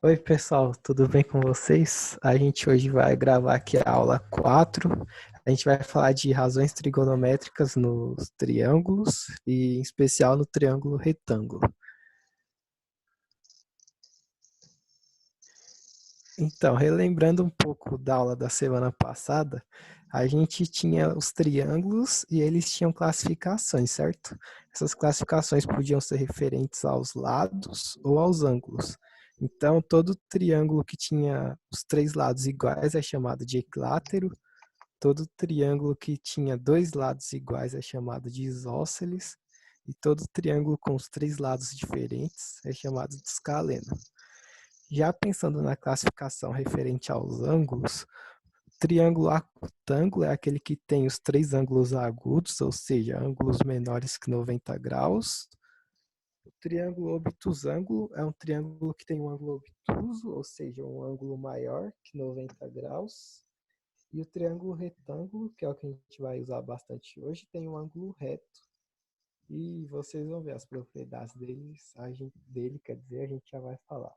Oi, pessoal, tudo bem com vocês? A gente hoje vai gravar aqui a aula 4. A gente vai falar de razões trigonométricas nos triângulos e, em especial, no triângulo retângulo. Então, relembrando um pouco da aula da semana passada, a gente tinha os triângulos e eles tinham classificações, certo? Essas classificações podiam ser referentes aos lados ou aos ângulos. Então, todo triângulo que tinha os três lados iguais é chamado de equilátero, todo triângulo que tinha dois lados iguais é chamado de isósceles, e todo triângulo com os três lados diferentes é chamado de escaleno. Já pensando na classificação referente aos ângulos, o triângulo acutângulo é aquele que tem os três ângulos agudos, ou seja, ângulos menores que 90 graus. O triângulo obtusângulo é um triângulo que tem um ângulo obtuso, ou seja, um ângulo maior que 90 graus. E o triângulo retângulo, que é o que a gente vai usar bastante hoje, tem um ângulo reto. E vocês vão ver as propriedades dele, quer dizer, a gente já vai falar.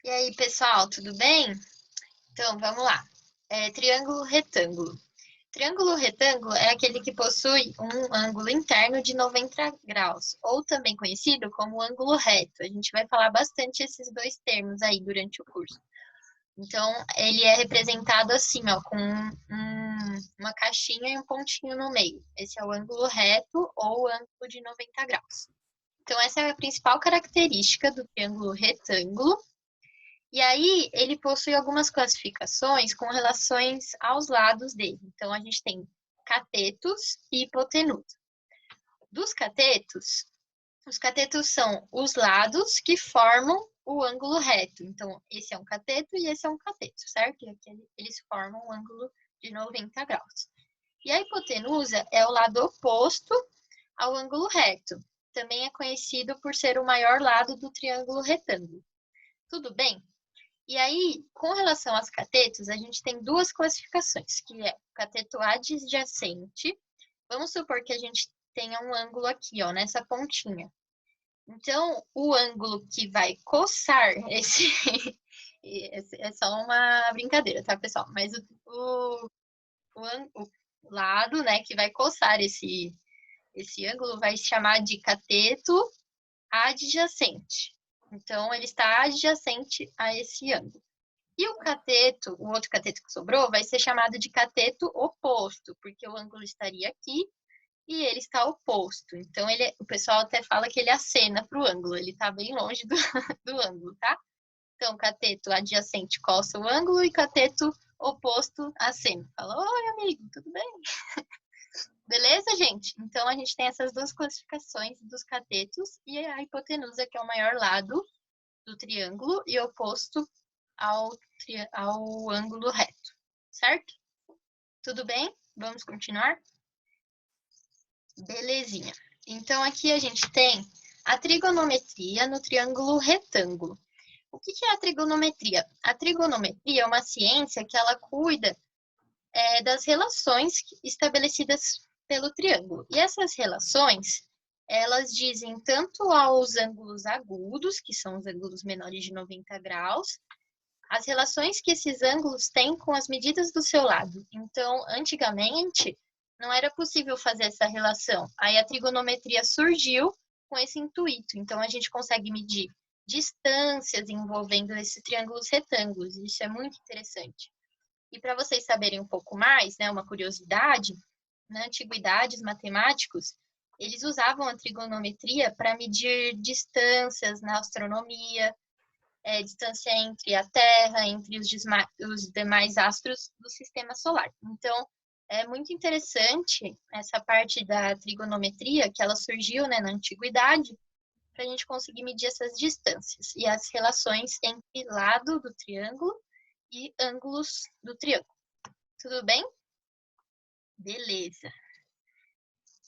E aí, pessoal, tudo bem? Então, vamos lá. Triângulo retângulo. Triângulo retângulo é aquele que possui um ângulo interno de 90 graus, ou também conhecido como ângulo reto. A gente vai falar bastante esses dois termos aí durante o curso. Então, ele é representado assim, ó, com uma caixinha e um pontinho no meio. Esse é o ângulo reto ou ângulo de 90 graus. Então, essa é a principal característica do triângulo retângulo. E aí, ele possui algumas classificações com relações aos lados dele. Então, a gente tem catetos e hipotenusa. Dos catetos, os catetos são os lados que formam o ângulo reto. Então, esse é um cateto e esse é um cateto, certo? E aqui eles formam um ângulo de 90 graus. E a hipotenusa é o lado oposto ao ângulo reto. Também é conhecido por ser o maior lado do triângulo retângulo. Tudo bem? E aí, com relação aos catetos, a gente tem duas classificações, que é o cateto adjacente. Vamos supor que a gente tenha um ângulo aqui, ó, nessa pontinha. Então, o ângulo que vai coçar esse... é só uma brincadeira, tá, pessoal? Mas o lado, né, que vai coçar esse ângulo vai se chamar de cateto adjacente. Então, ele está adjacente a esse ângulo. E o cateto, o outro cateto que sobrou, vai ser chamado de cateto oposto, porque o ângulo estaria aqui e ele está oposto. Então, o pessoal até fala que ele acena para o ângulo, ele está bem longe do ângulo, tá? Então, cateto adjacente coça o ângulo e cateto oposto acena. Fala, oi, amigo, tudo bem? Beleza, gente? Então, a gente tem essas duas classificações dos catetos e a hipotenusa, que é o maior lado do triângulo e oposto ao ângulo reto, certo? Tudo bem? Vamos continuar? Belezinha. Então, aqui a gente tem a trigonometria no triângulo retângulo. O que é a trigonometria? A trigonometria é uma ciência que ela cuida das relações estabelecidas pelo triângulo. E essas relações, elas dizem tanto aos ângulos agudos, que são os ângulos menores de 90 graus, as relações que esses ângulos têm com as medidas do seu lado. Então, antigamente, não era possível fazer essa relação. Aí a trigonometria surgiu com esse intuito. Então, a gente consegue medir distâncias envolvendo esses triângulos retângulos. Isso é muito interessante. E para vocês saberem um pouco mais, né, uma curiosidade, na antiguidade, os matemáticos, eles usavam a trigonometria para medir distâncias na astronomia, distância entre a Terra, entre os demais astros do sistema solar. Então, é muito interessante essa parte da trigonometria, que ela surgiu, né, na antiguidade, para a gente conseguir medir essas distâncias e as relações entre lado do triângulo e ângulos do triângulo. Tudo bem? Beleza.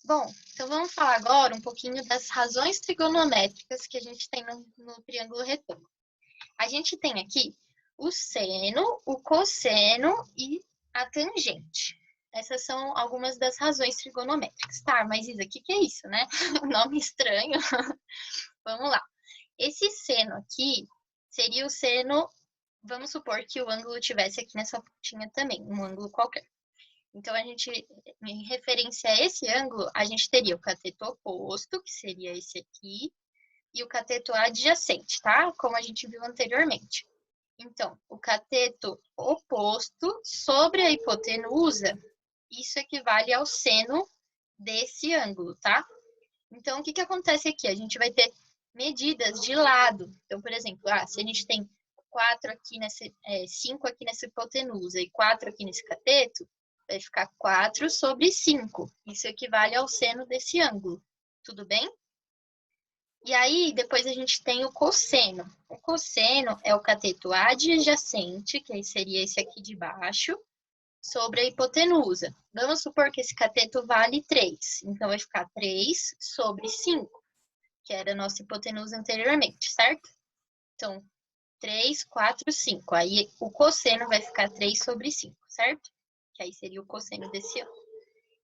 Bom, então vamos falar agora um pouquinho das razões trigonométricas que a gente tem no triângulo retângulo. A gente tem aqui o seno, o cosseno e a tangente. Essas são algumas das razões trigonométricas. Tá, mas Isa, o que é isso, né? Nome estranho. Vamos lá. Esse seno aqui seria o seno, vamos supor que o ângulo tivesse aqui nessa pontinha também, um ângulo qualquer. Então, em referência a esse ângulo, a gente teria o cateto oposto, que seria esse aqui, e o cateto adjacente, tá? Como a gente viu anteriormente. Então, o cateto oposto sobre a hipotenusa, isso equivale ao seno desse ângulo, tá? Então, o que acontece aqui? A gente vai ter medidas de lado. Então, por exemplo, se a gente tem 5 aqui nessa hipotenusa e 4 aqui nesse cateto, vai ficar 4 sobre 5. Isso equivale ao seno desse ângulo. Tudo bem? E aí, depois a gente tem o cosseno. O cosseno é o cateto adjacente, que seria esse aqui de baixo, sobre a hipotenusa. Vamos supor que esse cateto vale 3. Então, vai ficar 3 sobre 5, que era a nossa hipotenusa anteriormente, certo? Então, 3, 4, 5. Aí, o cosseno vai ficar 3 sobre 5, certo? Que aí seria o cosseno desse ângulo.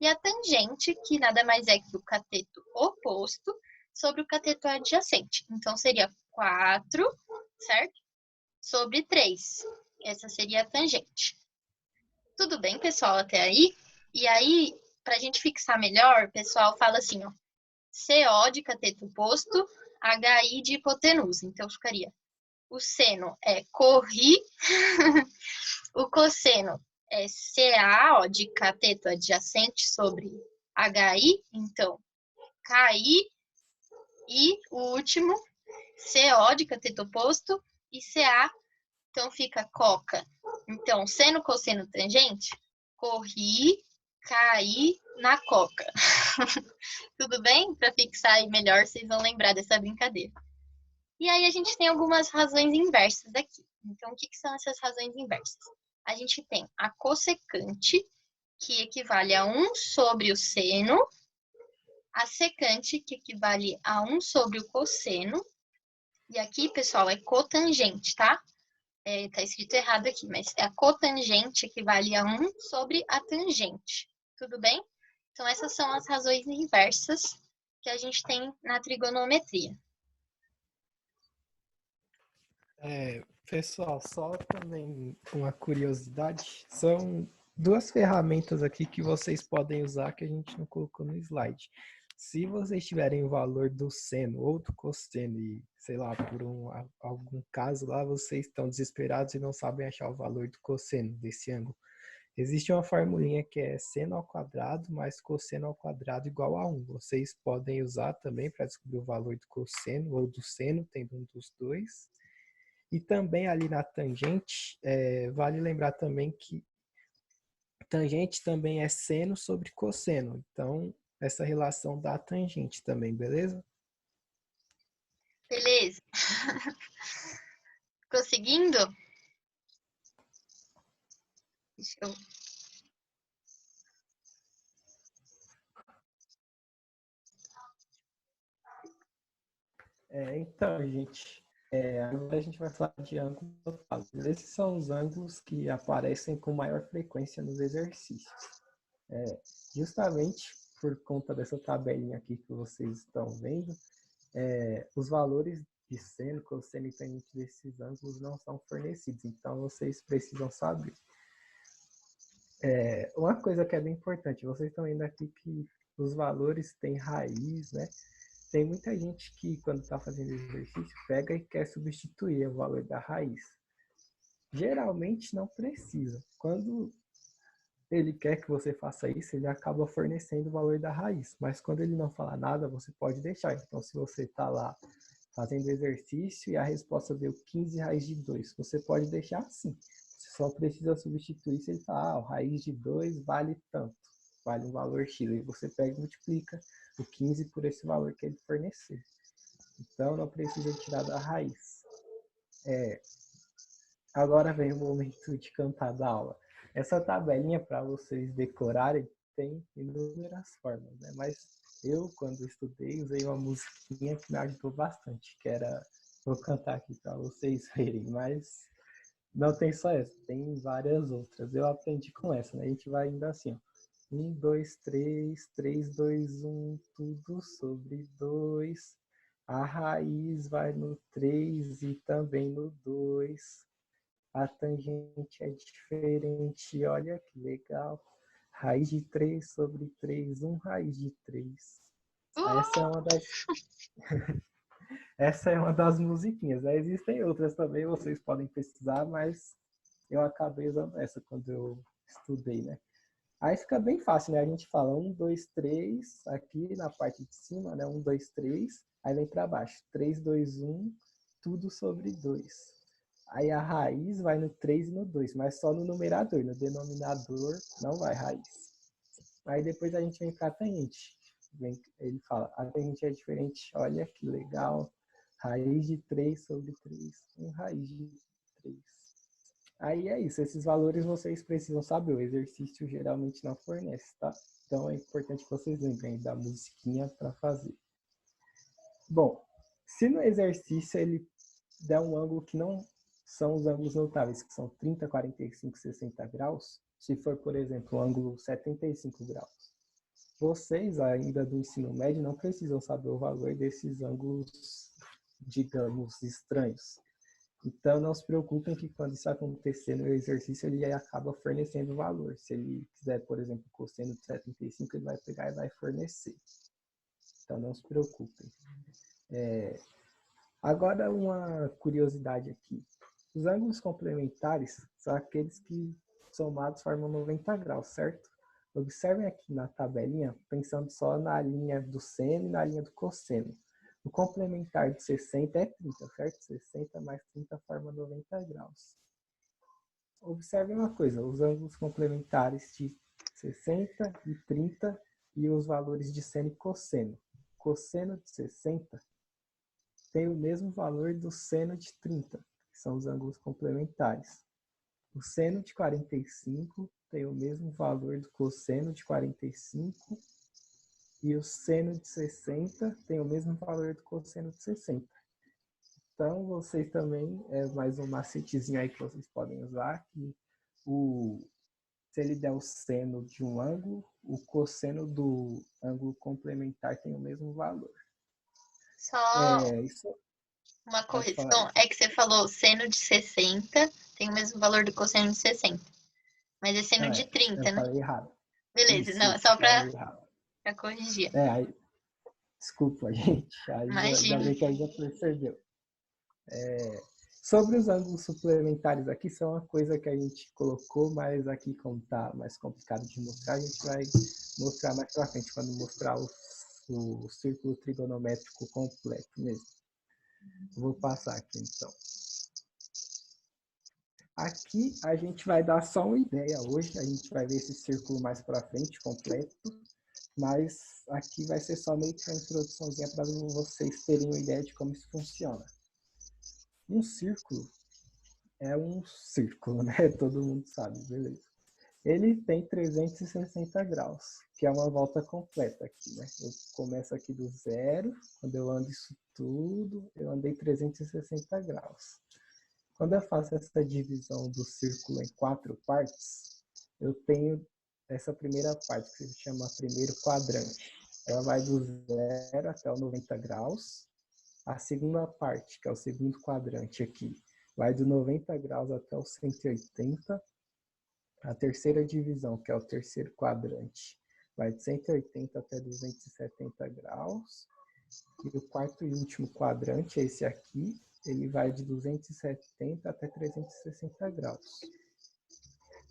E a tangente, que nada mais é que o cateto oposto sobre o cateto adjacente. Então, seria 4, certo? Sobre 3. Essa seria a tangente. Tudo bem, pessoal, até aí? E aí, para a gente fixar melhor, o pessoal fala assim, ó, CO de cateto oposto, HI de hipotenusa. Então, ficaria, o seno é corri, o cosseno é CA, ó, de cateto adjacente sobre HI, então, KI, e o último, CO de cateto oposto, e CA, então fica coca. Então, seno, cosseno, tangente, corri, caí na coca. Tudo bem? Para fixar aí melhor, vocês vão lembrar dessa brincadeira. E aí a gente tem algumas razões inversas aqui. Então, o que são essas razões inversas? A gente tem a cossecante, que equivale a 1 sobre o seno, a secante, que equivale a 1 sobre o cosseno, e aqui, pessoal, é cotangente, tá? Tá escrito errado aqui, mas a cotangente equivale a 1 sobre a tangente. Tudo bem? Então, essas são as razões inversas que a gente tem na trigonometria. Pessoal, só também uma curiosidade, são duas ferramentas aqui que vocês podem usar que a gente não colocou no slide. Se vocês tiverem o valor do seno ou do cosseno e, sei lá, por algum caso lá, vocês estão desesperados e não sabem achar o valor do cosseno desse ângulo, existe uma formulinha que é seno ao quadrado mais cosseno ao quadrado igual a 1. Vocês podem usar também para descobrir o valor do cosseno ou do seno, tendo um dos dois. E também ali na tangente, vale lembrar também que tangente também é seno sobre cosseno. Então, essa relação dá tangente também, beleza? Beleza? Conseguindo? Deixa eu... Então, gente, agora a gente vai falar de ângulos totais. Esses são os ângulos que aparecem com maior frequência nos exercícios. Justamente por conta dessa tabelinha aqui que vocês estão vendo, os valores de seno, cosseno e tangente desses ângulos não são fornecidos. Então, vocês precisam saber. Uma coisa que é bem importante, vocês estão vendo aqui que os valores têm raiz, né? Tem muita gente que, quando está fazendo exercício, pega e quer substituir o valor da raiz. Geralmente não precisa. Quando ele quer que você faça isso, ele acaba fornecendo o valor da raiz. Mas quando ele não fala nada, você pode deixar. Então, se você está lá fazendo exercício e a resposta deu 15 raiz de 2, você pode deixar assim. Você só precisa substituir se ele falar, raiz de 2 vale tanto, vale um valor X. Aí você pega e multiplica o 15 por esse valor que ele fornecer. Então, não precisa tirar da raiz. Agora vem o momento de cantar da aula. Essa tabelinha, para vocês decorarem, tem inúmeras formas, né? Mas eu, quando estudei, usei uma musiquinha que me ajudou bastante, que era... Vou cantar aqui para vocês verem, mas não tem só essa, tem várias outras. Eu aprendi com essa, né? A gente vai indo assim, ó. 1, 2, 3, 3, 2, 1, tudo sobre 2. A raiz vai no 3 e também no 2. A tangente é diferente, olha que legal. Raiz de 3 sobre 3, 1 raiz de 3. Essa é uma das, essa é uma das musiquinhas. Né? Existem outras também, vocês podem pesquisar, mas eu acabei usando essa quando eu estudei, né? Aí fica bem fácil, né? A gente fala 1, 2, 3, aqui na parte de cima, né? 1, 2, 3, aí vem para baixo. 3, 2, 1, tudo sobre 2. Aí a raiz vai no 3 e no 2, mas só no numerador, no denominador não vai raiz. Aí depois a gente vem para a tangente. Ele fala, a tangente é diferente, olha que legal. Raiz de 3 sobre 3, 1 raiz de 3. Aí é isso, esses valores vocês precisam saber, o exercício geralmente não fornece, tá? Então é importante que vocês lembrem da musiquinha para fazer. Bom, se no exercício ele der um ângulo que não são os ângulos notáveis, que são 30, 45, 60 graus, se for, por exemplo, o ângulo 75 graus, vocês ainda do ensino médio não precisam saber o valor desses ângulos, digamos, estranhos. Então, não se preocupem que quando isso acontecer no exercício, ele acaba fornecendo o valor. Se ele quiser, por exemplo, cosseno de 75, ele vai pegar e vai fornecer. Então, não se preocupem. Agora, uma curiosidade aqui. Os ângulos complementares são aqueles que somados formam 90 graus, certo? Observem aqui na tabelinha, pensando só na linha do seno e na linha do cosseno. O complementar de 60 é 30, certo? 60 mais 30 forma 90 graus. Observem uma coisa, os ângulos complementares de 60 e 30 e os valores de seno e cosseno. Cosseno de 60 tem o mesmo valor do seno de 30, que são os ângulos complementares. O seno de 45 tem o mesmo valor do cosseno de 45 e o seno de 60 tem o mesmo valor do cosseno de 60. Então, vocês também, mais um macetezinho aí que vocês podem usar, que se ele der o seno de um ângulo, o cosseno do ângulo complementar tem o mesmo valor. Só Isso uma pode falar aí. correção, é que você falou seno de 60 tem o mesmo valor do cosseno de 60. Mas é seno de Eu 30, né? falei errado. Beleza, Isso, não, é só falei pra errado. corrigir. Aí, desculpa, gente. Ainda Imagina. bem que aí já percebeu. Sobre os ângulos suplementares aqui, são uma coisa que a gente colocou, mas aqui, como está mais complicado de mostrar, a gente vai mostrar mais para frente, quando mostrar o círculo trigonométrico completo mesmo. Vou passar aqui, então. Aqui a gente vai dar só uma ideia hoje, a gente vai ver esse círculo mais para frente, completo, mas aqui vai ser só meio que uma introduçãozinha para vocês terem uma ideia de como isso funciona. Um círculo é um círculo, né? Todo mundo sabe, beleza. Ele tem 360 graus, que é uma volta completa aqui, né? Eu começo aqui do zero, quando eu ando isso tudo, eu andei 360 graus. Quando eu faço essa divisão do círculo em 4 partes, eu tenho essa primeira parte, que se chama primeiro quadrante. Ela vai do zero até o 90 graus. A segunda parte, que é o segundo quadrante aqui, vai do 90 graus até o 180. A terceira divisão, que é o terceiro quadrante, vai de 180 até 270 graus. E o quarto e último quadrante, esse aqui, ele vai de 270 até 360 graus.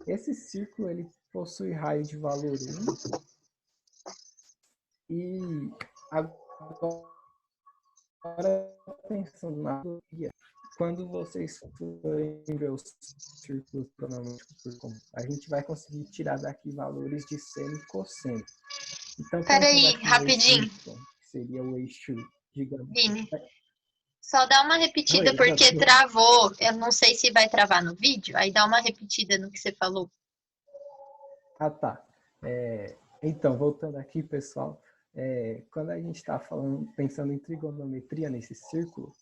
Esse círculo ele possui raio de valor 1. E agora, pensando na teoria, quando vocês forem ver os círculos cronológicos por conta, a gente vai conseguir tirar daqui valores de seno e cosseno. Então, pensando Peraí, aqui no eixo rapidinho, Y, que seria o eixo, digamos... Vini. Só dá uma repetida Oi, porque travou. Eu não sei se vai travar no vídeo. Aí dá uma repetida no que você falou. Ah, tá. Então, voltando aqui, pessoal, quando a gente está pensando em trigonometria nesse círculo,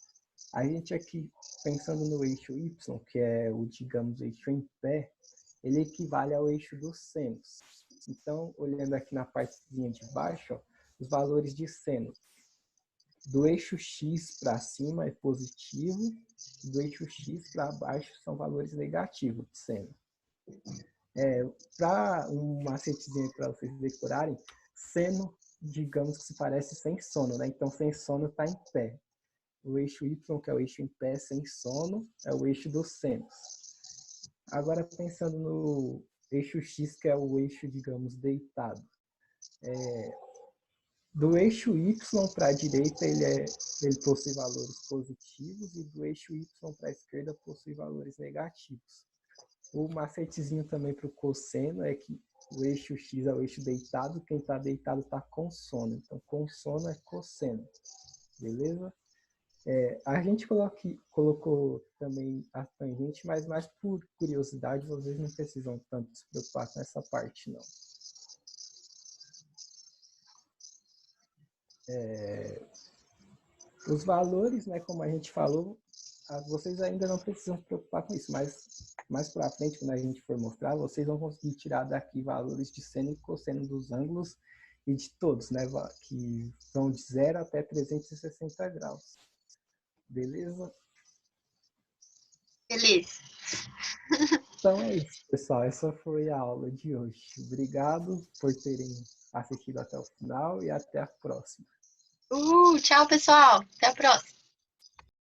a gente aqui, pensando no eixo Y, que é o, digamos, eixo em pé, ele equivale ao eixo dos senos. Então, olhando aqui na partezinha de baixo, ó, os valores de seno. do eixo X para cima é positivo, do eixo X para baixo são valores negativos de seno. Para um macetezinho para vocês decorarem, seno, digamos que se parece sem sono, né? Então, sem sono está em pé. O eixo Y, que é o eixo em pé sem sono, é o eixo dos senos. Agora, pensando no eixo X, que é o eixo, digamos, deitado. Do eixo Y para a direita, ele possui valores positivos, e do eixo Y para a esquerda possui valores negativos. O macetezinho também para o cosseno é que o eixo X é o eixo deitado, quem está deitado está com sono. Então, com sono é cosseno. Beleza? A gente colocou também a tangente, mas mais por curiosidade, vocês não precisam tanto se preocupar com essa parte, não. Os valores, né, como a gente falou, vocês ainda não precisam se preocupar com isso, mas mais para frente, quando a gente for mostrar, vocês vão conseguir tirar daqui valores de seno e cosseno dos ângulos e de todos, né, que vão de 0 até 360 graus. Beleza? Beleza. Então é isso, pessoal. Essa foi a aula de hoje. Obrigado por terem assistido até o final e até a próxima. Tchau, pessoal. Até a próxima.